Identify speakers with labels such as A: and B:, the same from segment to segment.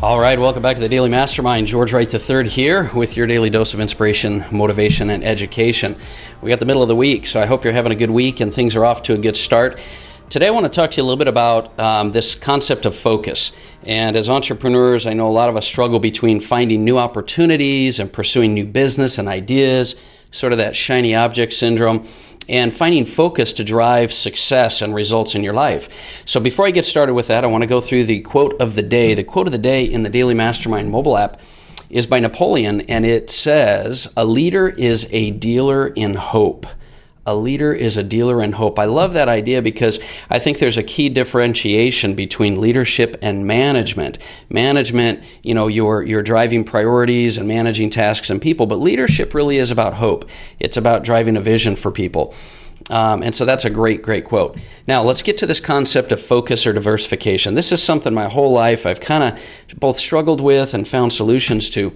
A: All right, welcome back to the Daily Mastermind. George Wright III here with your daily dose of inspiration, motivation, and education. We got the middle of the week, so I hope you're having a good week and things are off to a good start. Today I want to talk to you a little bit about this concept of focus. And as entrepreneurs, I know a lot of us struggle between finding new opportunities and pursuing new business and ideas, sort of that shiny object syndrome, and finding focus to drive success and results in your life. So before I get started with that, I want to go through the quote of the day. The quote of the day in the Daily Mastermind mobile app is by Napoleon, and it says, "A leader is a dealer in hope." A leader is a dealer in hope. I love that idea because I think there's a key differentiation between leadership and management. Management, you're driving priorities and managing tasks and people, but leadership really is about hope. It's about driving a vision for people. And so that's a great quote. Now, let's get to this concept of focus or diversification. This is something my whole life I've kind of both struggled with and found solutions to,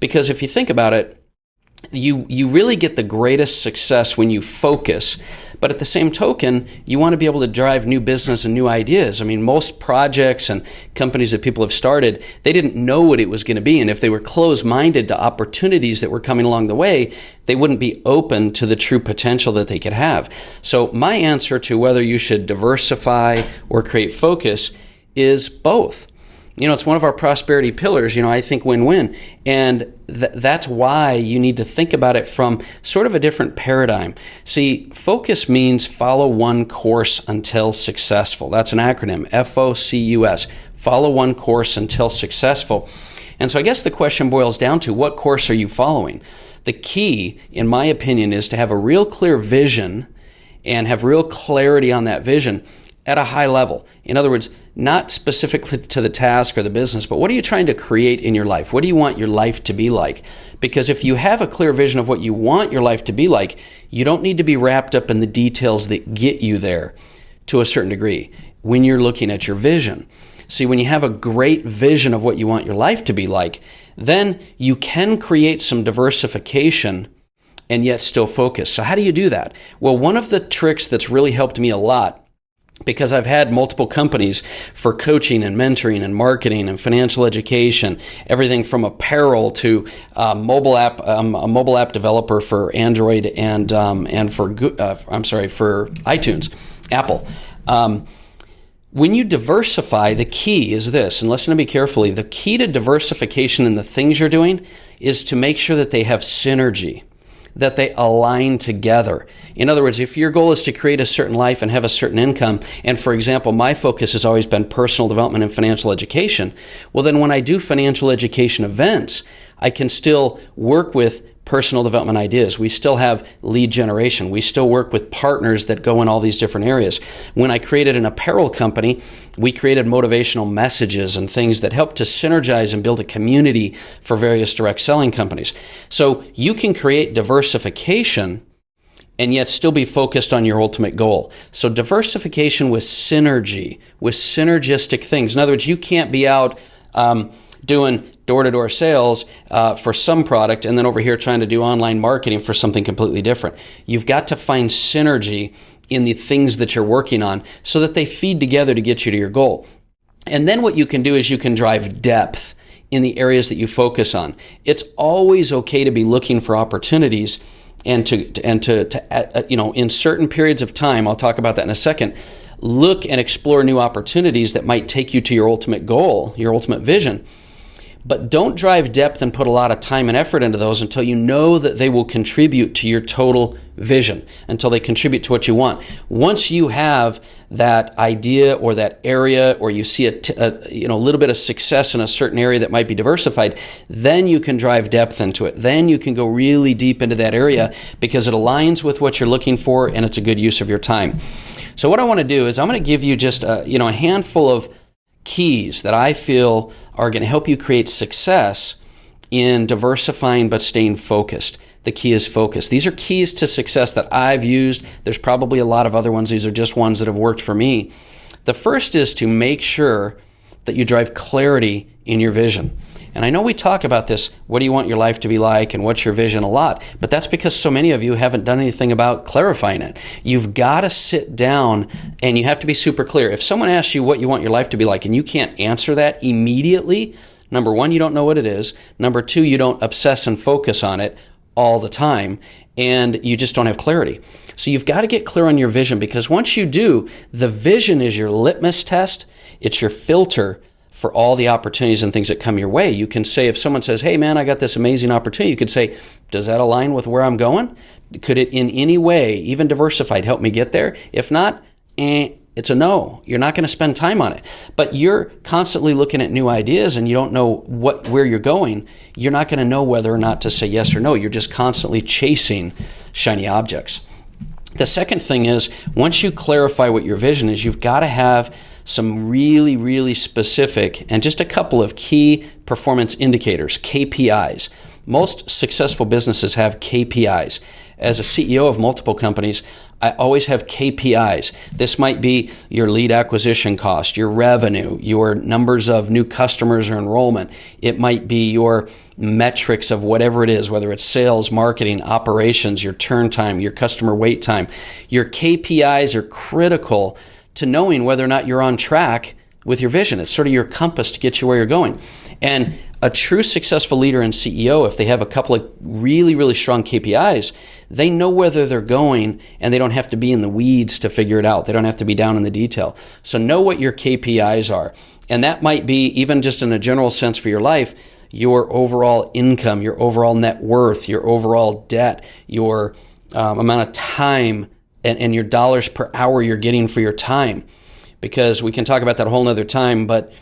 A: because if you think about it, you really get the greatest success when you focus, but at the same token, you want to be able to drive new business and new ideas. I mean, most projects and companies that people have started, they didn't know what it was going to be, and if they were closed-minded to opportunities that were coming along the way, they wouldn't be open to the true potential that they could have. So my answer to whether you should diversify or create focus is both. It's one of our prosperity pillars, I think win-win. And that's why you need to think about it from sort of a different paradigm. See, focus means follow one course until successful. That's an acronym, FOCUS, follow one course until successful. And so I guess the question boils down to, what course are you following? The key, in my opinion, is to have a real clear vision and have real clarity on that vision at a high level. In other words, not specifically to the task or the business, but what are you trying to create in your life? What do you want your life to be like? Because if you have a clear vision of what you want your life to be like, you don't need to be wrapped up in the details that get you there to a certain degree when you're looking at your vision. See, when you have a great vision of what you want your life to be like, then you can create some diversification and yet still focus. So how do you do that? Well, one of the tricks that's really helped me a lot, because I've had multiple companies for coaching and mentoring and marketing and financial education, everything from apparel to a mobile app developer for Android and for iTunes, Apple. When you diversify, the key is this, and listen to me carefully. The key to diversification in the things you're doing is to make sure that they have synergy, that they align together. In other words, if your goal is to create a certain life and have a certain income, and for example, my focus has always been personal development and financial education, well then when I do financial education events, I can still work with personal development ideas. We still have lead generation. We still work with partners that go in all these different areas. When I created an apparel company, we created motivational messages and things that help to synergize and build a community for various direct selling companies. So you can create diversification and yet still be focused on your ultimate goal. So diversification with synergy, with synergistic things. In other words, you can't be out doing door-to-door sales for some product and then over here trying to do online marketing for something completely different. You've got to find synergy in the things that you're working on so that they feed together to get you to your goal. And then what you can do is you can drive depth in the areas that you focus on. It's always okay to be looking for opportunities and to in certain periods of time, I'll talk about that in a second, look and explore new opportunities that might take you to your ultimate goal, your ultimate vision. But don't drive depth and put a lot of time and effort into those until you know that they will contribute to your total vision, until they contribute to what you want. Once you have that idea or that area, or you see a little bit of success in a certain area that might be diversified, then you can drive depth into it. Then you can go really deep into that area because it aligns with what you're looking for and it's a good use of your time. So what I want to do is I'm going to give you just a handful of keys that I feel are going to help you create success in diversifying but staying focused. The key is focus. These are keys to success that I've used. There's probably a lot of other ones. These are just ones that have worked for me. The first is to make sure that you drive clarity in your vision. And I know we talk about this, what do you want your life to be like and what's your vision a lot, but that's because so many of you haven't done anything about clarifying it. You've got to sit down and you have to be super clear. If someone asks you what you want your life to be like and you can't answer that immediately, Number one, you don't know what it is. Number two, you don't obsess and focus on it all the time, and you just don't have clarity. So you've got to get clear on your vision, because once you do, the vision is your litmus test. It's your filter for all the opportunities and things that come your way. You can say, if someone says, hey man, I got this amazing opportunity, you could say, does that align with where I'm going? Could it in any way, even diversified, help me get there? If not, it's a no. You're not going to spend time on it. But you're constantly looking at new ideas and you don't know where you're going. You're not going to know whether or not to say yes or no. You're just constantly chasing shiny objects. The second thing is, once you clarify what your vision is, you've got to have some really, really specific and just a couple of key performance indicators, KPIs. Most successful businesses have KPIs. As a CEO of multiple companies, I always have KPIs. This might be your lead acquisition cost, your revenue, your numbers of new customers or enrollment. It might be your metrics of whatever it is, whether it's sales, marketing, operations, your turn time, your customer wait time. Your KPIs are critical to knowing whether or not you're on track with your vision. It's sort of your compass to get you where you're going. And a true successful leader and CEO, if they have a couple of really, really strong KPIs, they know whether they're going, and they don't have to be in the weeds to figure it out. They don't have to be down in the detail. So know what your KPIs are. And that might be, even just in a general sense for your life, your overall income, your overall net worth, your overall debt, your amount of time, and your dollars per hour you're getting for your time. Because we can talk about that a whole nother time, but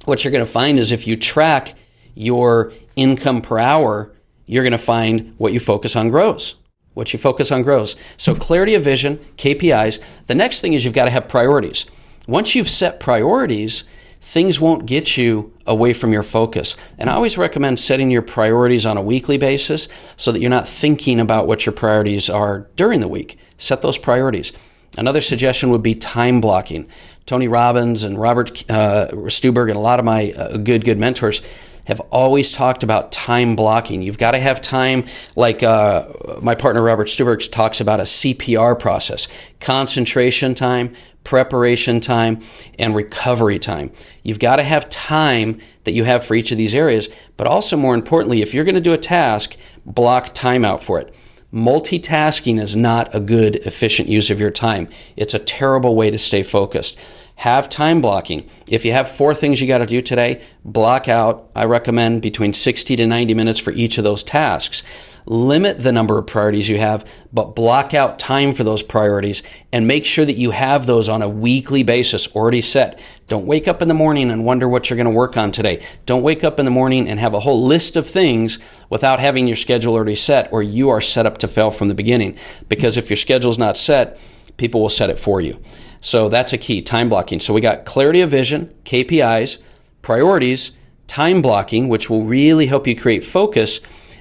A: what you're going to find is if you track your income per hour, you're going to find what you focus on grows. What you focus on grows. So clarity of vision, KPIs. The next thing is you've got to have priorities. Once you've set priorities, things won't get you away from your focus. And I always recommend setting your priorities on a weekly basis so that you're not thinking about what your priorities are during the week. Set those priorities. Another suggestion would be time blocking. Tony Robbins and Robert Stuberg and a lot of my good mentors have always talked about time blocking. You've got to have time, like my partner Robert Stuberg talks about, a CPR process: concentration time, preparation time, and recovery time. You've got to have time that you have for each of these areas, but also more importantly, if you're going to do a task, block time out for it. Multitasking is not a good, efficient use of your time. It's a terrible way to stay focused. Have time blocking. If you have 4 things you got to do today, block out, I recommend, between 60 to 90 minutes for each of those tasks. Limit the number of priorities you have, but block out time for those priorities and make sure that you have those on a weekly basis already set. Don't wake up in the morning and wonder what you're going to work on today. Don't wake up in the morning and have a whole list of things without having your schedule already set, or you are set up to fail from the beginning. Because if your schedule's not set, people will set it for you. So that's a key, time blocking. So we got clarity of vision, KPIs, priorities, time blocking, which will really help you create focus.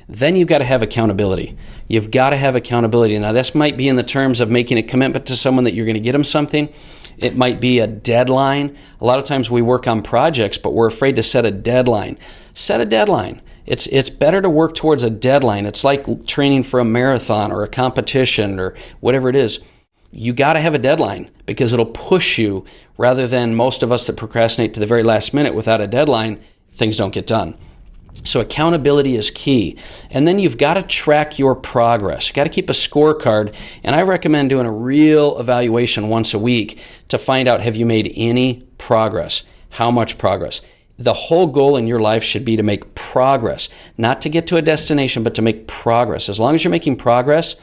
A: Then you've got to have accountability. You've got to have accountability. Now, this might be in the terms of making a commitment to someone that you're going to get them something. It might be a deadline. A lot of times we work on projects, but we're afraid to set a deadline. Set a deadline. It's better to work towards a deadline. It's like training for a marathon or a competition or whatever it is. You got to have a deadline because it'll push you, rather than most of us that procrastinate to the very last minute without a deadline, things don't get done. So accountability is key. And then you've got to track your progress. You've got to keep a scorecard. And I recommend doing a real evaluation once a week to find out, have you made any progress? How much progress? The whole goal in your life should be to make progress, not to get to a destination, but to make progress. As long as you're making progress,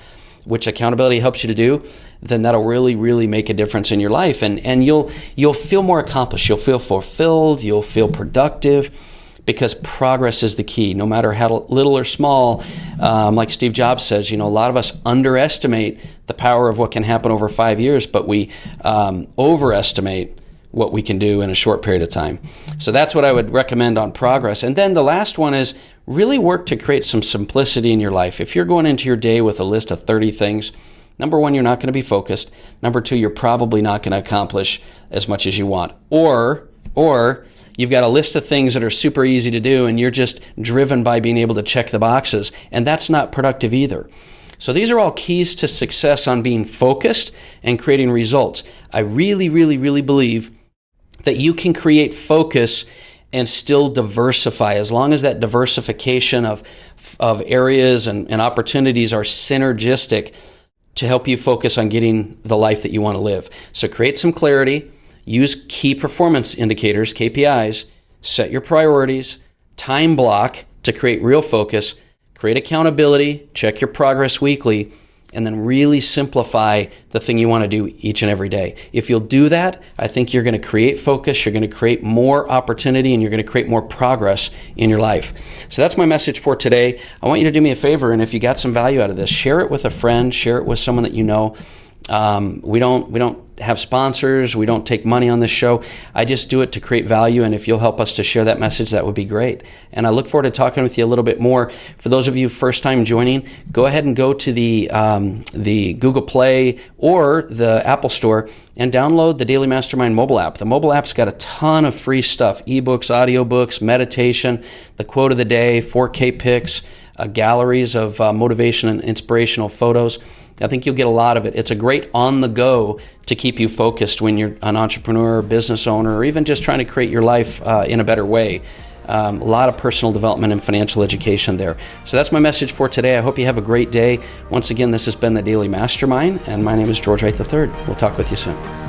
A: which accountability helps you to do, then that'll really, really make a difference in your life. And you'll feel more accomplished. You'll feel fulfilled. You'll feel productive. Because progress is the key, no matter how little or small. Like Steve Jobs says, a lot of us underestimate the power of what can happen over 5 years, but we overestimate what we can do in a short period of time. So that's what I would recommend on progress. And then the last one is really work to create some simplicity in your life. If you're going into your day with a list of 30 things, number one, you're not going to be focused. Number two, you're probably not going to accomplish as much as you want. Or you've got a list of things that are super easy to do and you're just driven by being able to check the boxes, and that's not productive either. So these are all keys to success on being focused and creating results. I really, really, really believe that you can create focus and still diversify, as long as that diversification of areas and opportunities are synergistic to help you focus on getting the life that you want to live. So create some clarity, use key performance indicators, KPIs, set your priorities, time block to create real focus, create accountability, check your progress weekly, and then really simplify the thing you want to do each and every day. If you'll do that, I think you're going to create focus, you're going to create more opportunity, and you're going to create more progress in your life. So that's my message for today. I want you to do me a favor, and if you got some value out of this, share it with a friend, share it with someone that you know. We don't have sponsors. We don't take money on this show. I just do it to create value, and if you'll help us to share that message, that would be great. And I look forward to talking with you a little bit more. For those of you first time joining, go ahead and go to the Google Play or the Apple Store and download the Daily Mastermind mobile app. The mobile app's got a ton of free stuff: ebooks, audiobooks, meditation, the quote of the day, 4K pics, galleries of motivation and inspirational photos. I think you'll get a lot of it. It's a great on-the-go to keep you focused when you're an entrepreneur, business owner, or even just trying to create your life in a better way. A lot of personal development and financial education there. So that's my message for today. I hope you have a great day. Once again, this has been the Daily Mastermind, and my name is George Wright III. We'll talk with you soon.